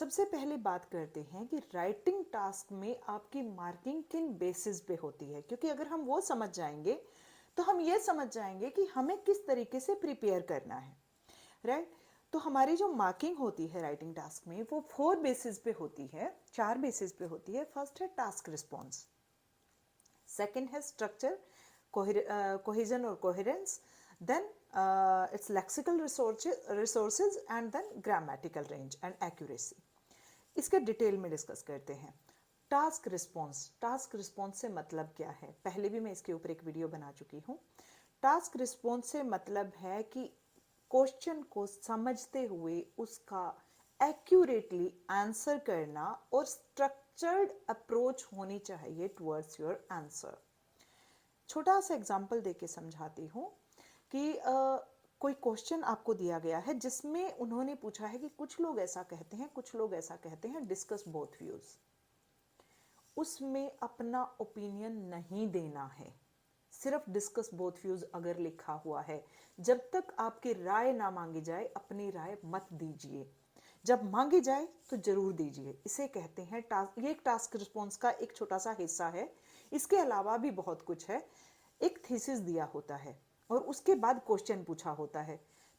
सबसे पहले बात करते हैं कि राइटिंग टास्क में आपकी मार्किंग किन बेसिस पे होती है, क्योंकि अगर हम वो समझ जाएंगे तो हम ये समझ जाएंगे कि हमें किस तरीके से प्रिपेयर करना है, राइट। तो हमारी जो मार्किंग होती है राइटिंग टास्क में वो 4 बेसिस पे होती है, 4 बेसिस पे होती है। फर्स्ट है टास्क रिस्पॉन्स, सेकेंड है स्ट्रक्चर, कोहेजन और coherence, then its lexical resources and then grammatical range and accuracy। इसके डिटेल में डिस्कस करते हैं। टास्क रिस्पॉन्स, टास्क रिस्पॉन्स से मतलब क्या है, पहले भी मैं इसके ऊपर एक वीडियो बना चुकी हूँ। टास्क रिस्पॉन्स से मतलब है कि क्वेश्चन को समझते हुए उसका एक्यूरेटली आंसर करना और स्ट्रक्चर्ड अप्रोच होनी चाहिए टुवर्ड्स योर आंसर। छोटा सा एग्जाम्पल देके समझाती हूँ कि कोई क्वेश्चन आपको दिया गया है जिसमें उन्होंने पूछा है कि कुछ लोग ऐसा कहते हैं, कुछ लोग ऐसा कहते हैं, डिस्कस बोथ व्यूज। उसमें अपना ओपिनियन नहीं देना है, सिर्फ डिस्कस बोथ व्यूज अगर लिखा हुआ है। जब तक आपकी राय ना मांगी जाए अपनी राय मत दीजिए, जब मांगी जाए तो जरूर दीजिए। इसे कहते हैं टास्क। ये एक टास्क रिस्पॉन्स का एक छोटा सा हिस्सा है। इसके अलावा भी बहुत कुछ है। एक थीसिस दिया होता है और उसके बाद क्वेश्चन पूछा होता है।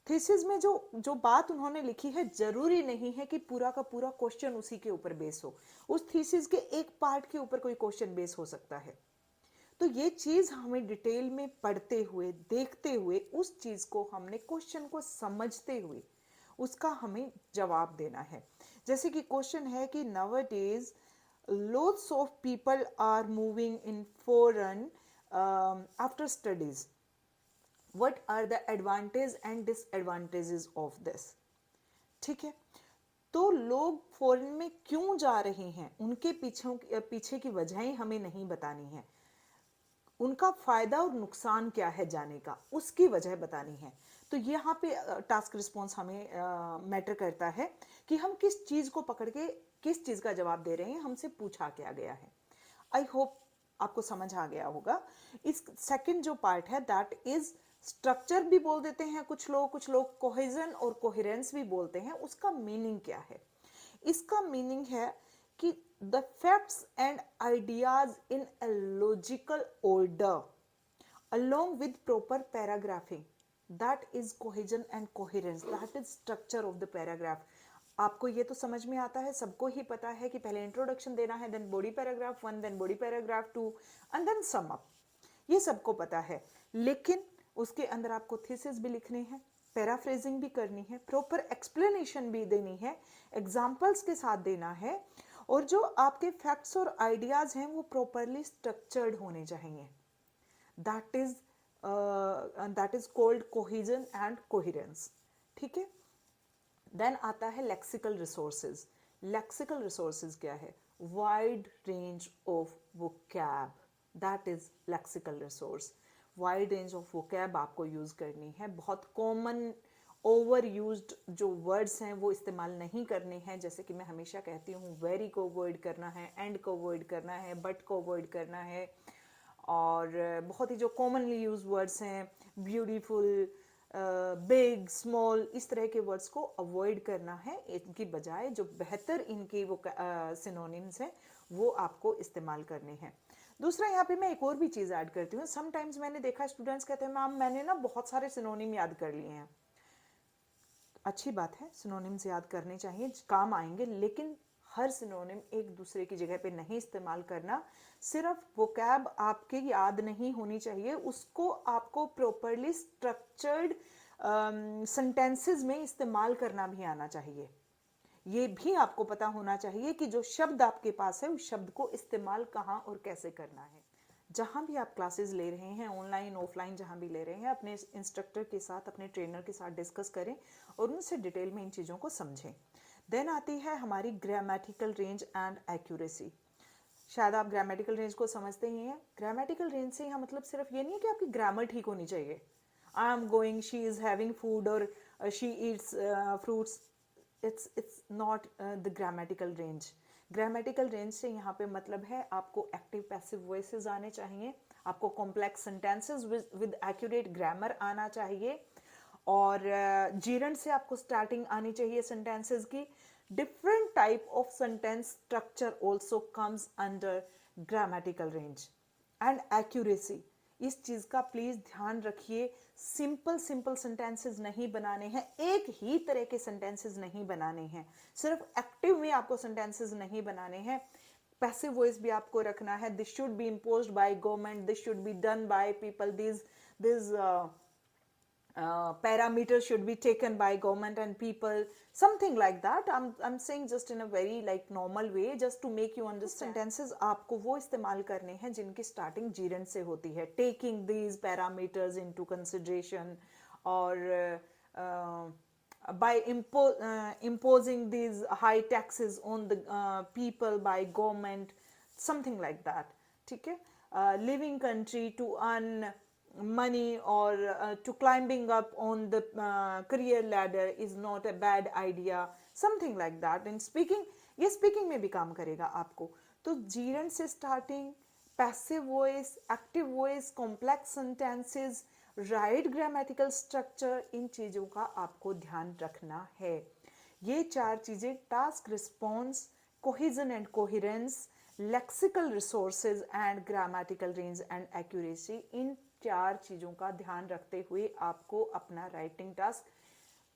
थीसिस में जो जो बात उन्होंने लिखी है जरूरी नहीं है कि पूरा का पूरा क्वेश्चन उसी के ऊपर बेस हो। उस थीसिस के एक पार्ट के ऊपर कोई क्वेश्चन बेस हो सकता है। तो ये चीज हमें डिटेल में पढ़ते हुए, देखते हुए, उस चीज को हमने क्वेश्चन को समझते हुए उसका हमें जवाब देना है। जैसे कि क्वेश्चन है कि nowadays loads of people are moving in foreign after studies, what are the advantages and disadvantages of this। ठीक है, तो लोग फॉरेन में क्यों जा रहे हैं, उनके पीछे की वजहें हमें नहीं बतानी है, उनका फायदा और नुकसान क्या है जाने का, उसकी वजह बतानी है। तो यहाँ पे टास्क रिस्पॉन्स हमें मैटर करता है कि हम किस चीज को पकड़ के किस चीज का जवाब दे रहे हैं, हमसे पूछा क्या गया है। आई होप आपको समझ आ गया होगा। इस सेकंड जो पार्ट है दैट इज स्ट्रक्चर भी बोल देते हैं कुछ लोग कोहेजन और कोहेरेंस भी बोलते हैं। उसका मीनिंग क्या है? इसका मीनिंग है कि the facts and ideas in a logical order along with proper paragraphing, that is cohesion and coherence, that is structure of the paragraph। आपको ये तो समझ में आता है, सबको ही पता है कि पहले इंट्रोडक्शन देना है, then body paragraph 1, then body paragraph 2 and then sum up. ये सबको पता है, लेकिन उसके अंदर आपको थीसिस भी लिखनी है, पैराफ्रेजिंग भी करनी है, प्रॉपर एक्सप्लेनेशन भी देनी है, एग्जाम्पल्स के साथ देना है, और जो आपके फैक्ट्स और आइडियाज हैं वो प्रॉपरली स्ट्रक्चर्ड होने चाहिए। That is called cohesion and coherence. ठीक है, देन आता है लेक्सिकल रिसोर्सेज। लेक्सिकल रिसोर्सेज क्या है? Wide range of vocab, that is lexical resource. Wide range of vocab आपको यूज करनी है। बहुत कॉमन ओवर यूज्ड जो वर्ड्स हैं वो इस्तेमाल नहीं करने हैं। जैसे कि मैं हमेशा कहती हूँ, वेरी को अवॉइड करना है, एंड को अवॉइड करना है, बट को अवॉइड करना है, और बहुत ही जो कॉमनली यूज वर्ड्स हैं, ब्यूटीफुल, बिग, स्मॉल, इस तरह के वर्ड्स को अवॉइड करना है। इनकी बजाय जो बेहतर इनके वो सिनोनिम्स हैं वो आपको इस्तेमाल करने हैं। दूसरा, यहाँ पे मैं एक और भी चीज़ ऐड करती हूँ। समटाइम्स मैंने देखा स्टूडेंट्स कहते हैं मैम मैंने ना बहुत सारे सिनोनिम याद कर लिए हैं। अच्छी बात है, सिनोनिम्स याद करने चाहिए, काम आएंगे, लेकिन हर सिनोनिम एक दूसरे की जगह पे नहीं इस्तेमाल करना। सिर्फ वोकैब आपके याद नहीं होनी चाहिए, उसको आपको प्रॉपरली स्ट्रक्चर्ड सेंटेंसेस में इस्तेमाल करना भी आना चाहिए। ये भी आपको पता होना चाहिए कि जो शब्द आपके पास है उस शब्द को इस्तेमाल कहाँ और कैसे करना है। जहाँ भी आप क्लासेस ले रहे हैं, ऑनलाइन ऑफलाइन जहाँ भी ले रहे हैं, अपने इंस्ट्रक्टर के साथ, अपने ट्रेनर के साथ डिस्कस करें और उनसे डिटेल में इन चीज़ों को समझें। देन आती है हमारी ग्रामेटिकल रेंज एंड एक्यूरेसी। शायद आप ग्रामेटिकल रेंज को समझते ही हैं। ग्रामेटिकल रेंज से यहाँ मतलब सिर्फ ये नहीं है कि आपकी ग्रामर ठीक होनी चाहिए। I am going, she is having food, और she eats fruits, it's not the grammatical range. Grammatical range से यहाँ पे मतलब है आपको एक्टिव पैसिव वॉइसेस आने चाहिए, आपको complex sentences with accurate grammar आना चाहिए, और जीरंड से आपको स्टार्टिंग आनी चाहिए सेंटेंसेस की। Different type of sentence structure also comes under grammatical range and accuracy. इस चीज का प्लीज ध्यान रखिए, सिंपल सिंपल सेंटेंसेस नहीं बनाने हैं, एक ही तरह के सेंटेंसेस नहीं बनाने हैं, सिर्फ एक्टिव में आपको सेंटेंसेस नहीं बनाने हैं, पैसिव वॉइस भी आपको रखना है. This should be imposed by government, this should be done by people, this parameters should be taken by government and people, something like that. I'm saying just in a very like normal way just to make you understand. Sentences आपको वो इस्तेमाल करने हैं जिनकी starting gerund से होती है, taking these parameters into consideration, और by imposing these high taxes on the people by government, something like that. ठीक है, living country to earn money or to climbing up on the career ladder is not a bad idea, something like that. And speaking, ये speaking में भी काम करेगा आपको. तो gerund से starting, passive voice, active voice, complex sentences, right grammatical structure, इन चीजों का आपको ध्यान रखना है. ये चार चीजें, task response, cohesion and coherence, lexical resources and grammatical range and accuracy, इन चार चीजों का ध्यान रखते हुए आपको अपना राइटिंग टास्क,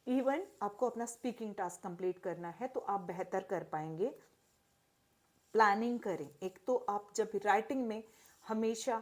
इवन आपको अपना स्पीकिंग टास्क कंप्लीट करना है, तो आप बेहतर कर पाएंगे. प्लानिंग करें. एक तो आप जब राइटिंग में हमेशा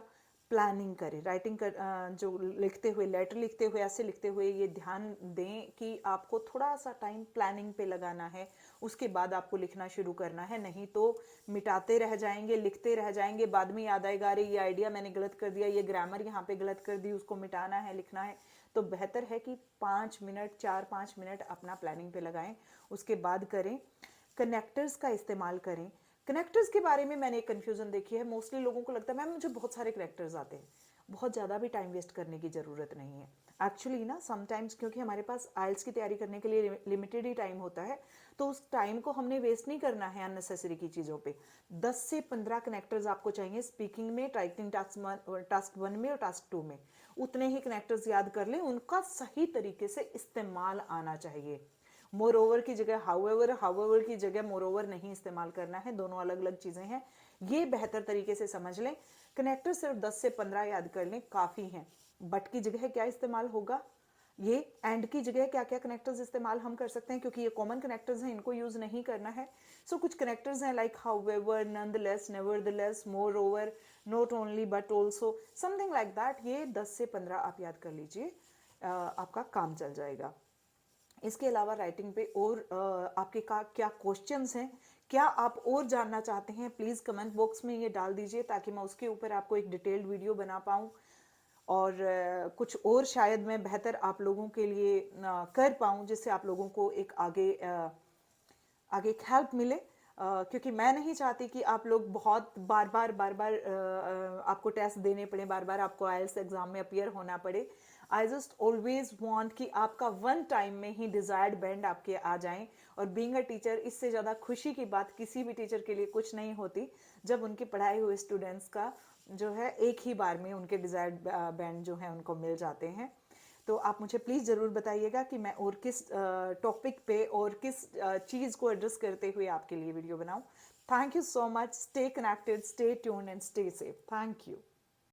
प्लानिंग करें, राइटिंग कर जो लिखते हुए, लेटर लिखते हुए, ऐसे लिखते हुए ये ध्यान दें कि आपको थोड़ा सा टाइम प्लानिंग पे लगाना है, उसके बाद आपको लिखना शुरू करना है. नहीं तो मिटाते रह जाएंगे, लिखते रह जाएंगे, बाद में याद आएगा अरे ये आइडिया मैंने गलत कर दिया, ये ग्रामर यहाँ पे गलत कर दी, उसको मिटाना है, लिखना है. तो बेहतर है कि 5 मिनट, 4-5 मिनट अपना प्लानिंग पे लगाएं, उसके बाद करें. कनेक्टर्स का इस्तेमाल करें. कनेक्टर्स के बारे में मैंने एक कन्फ्यूजन देखी है. मोस्टली लोगों को लगता है मैम मुझे बहुत सारे कनेक्टर्स आते हैं. बहुत ज़्यादा भी टाइम वेस्ट करने की ज़रूरत नहीं है. एक्चुअली ना समटाइम्स क्योंकि हमारे पास आइल्स की तैयारी करने के लिए लिमिटेड ही टाइम होता है, तो उस टाइम को हमने वेस्ट नहीं करना है अननेसेसरी की चीज़ों पे. 10 से 15 कनेक्टर्स आपको चाहिए स्पीकिंग में, टाइपिंग टास्क 1 में और टास्क 2 में. उतने ही कनेक्टर्स याद कर लें, उनका सही तरीके से इस्तेमाल आना चाहिए. मोर ओवर की जगह हाउएवर की जगह मोर ओवर नहीं इस्तेमाल करना है, दोनों अलग अलग चीजें हैं. ये बेहतर तरीके से समझ लें. कनेक्टर सिर्फ 10 से 15 याद कर लें, काफी हैं. बट की जगह क्या इस्तेमाल होगा, ये एंड की जगह क्या क्या कनेक्टर्स इस्तेमाल हम कर सकते हैं, क्योंकि ये कॉमन कनेक्टर्स हैं, इनको यूज नहीं करना है. सो कुछ कनेक्टर्स हैं like however, nonetheless, nevertheless, more over, not only but also, something like that. ये 10 से 15 आप याद कर लीजिए, आपका काम चल जाएगा. इसके अलावा राइटिंग पे और आपके क्या क्वेश्चंस हैं, क्या आप और जानना चाहते हैं, प्लीज़ कमेंट बॉक्स में ये डाल दीजिए ताकि मैं उसके ऊपर आपको एक डिटेल्ड वीडियो बना पाऊँ, और कुछ और शायद मैं बेहतर आप लोगों के लिए कर पाऊँ, जिससे आप लोगों को एक आगे एक हेल्प मिले. क्योंकि मैं नहीं चाहती कि आप लोग बहुत बार बार आपको टेस्ट देने पड़े, बार बार आपको आईएलटीएस एग्जाम में अपीयर होना पड़े. आई जस्ट ऑलवेज वांट कि आपका वन टाइम में ही डिजायर्ड बैंड आपके आ जाएं. और बीइंग अ टीचर, इससे ज़्यादा खुशी की बात किसी भी टीचर के लिए कुछ नहीं होती जब उनके पढ़ाए हुए स्टूडेंट्स का जो है एक ही बार में उनके डिजायर्ड बैंड जो है उनको मिल जाते हैं. तो आप मुझे प्लीज़ ज़रूर बताइएगा कि मैं और किस टॉपिक पे और किस चीज़ को एड्रेस करते हुए आपके लिए वीडियो बनाऊं. Thank you so much. Stay connected, stay tuned and stay safe. Thank you.